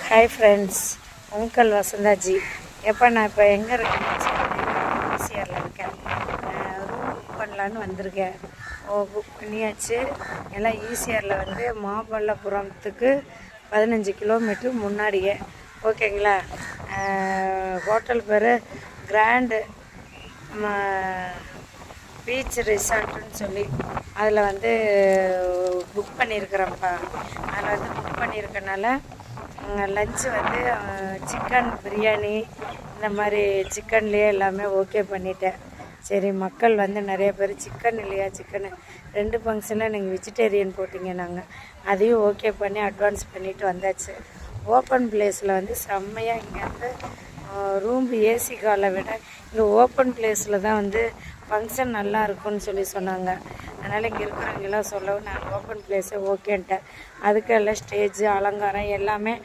Hi friends, உங்கள் வசந்தாஜி. எப்போ நான் இப்போ எங்கே இருக்கேன்னு ஈசிஆரில் இருக்கேன். ரூம் புக் பண்ணலான்னு வந்திருக்கேன். புக் பண்ணியாச்சு. எல்லாம் ஈசிஆரில் வந்து மாமல்லபுரத்துக்கு 15 கிலோமீட்ரு முன்னாடியே. ஓகேங்களா? ஹோட்டல் பேர் கிராண்டு பீச் ரிசார்ட்டுன்னு சொல்லி அதில் வந்து புக் பண்ணியிருக்கிறேன்ப்பா. அதில் வந்து புக் பண்ணியிருக்கனால லஞ்சு வந்து சிக்கன் பிரியாணி இந்த மாதிரி சிக்கன்லேயே எல்லாமே ஓகே பண்ணிட்டேன். சரி, மக்கள் வந்து நிறைய பேர் சிக்கன் இல்லையா, சிக்கனு 2 ஃபங்க்ஷனில் நீங்கள் வெஜிடேரியன் போட்டிங்க. நாங்கள் அதையும் ஓகே பண்ணி அட்வான்ஸ் பண்ணிவிட்டு வந்தாச்சு. ஓப்பன் பிளேஸில் வந்து செம்மையாக இங்கேருந்து ரூம் ஏசி காலை விட இங்கே ஓப்பன் பிளேஸில் தான் வந்து ஃபங்க்ஷன் நல்லா இருக்கும்னு சொல்லி சொன்னாங்க. அதனால் இங்கே இருக்கிறவங்கெல்லாம் சொல்லவும் நான் ஓப்பன் பிளேஸே ஓகேன்ட்டேன். அதுக்கு எல்லாம் ஸ்டேஜு அலங்காரம் எல்லாமே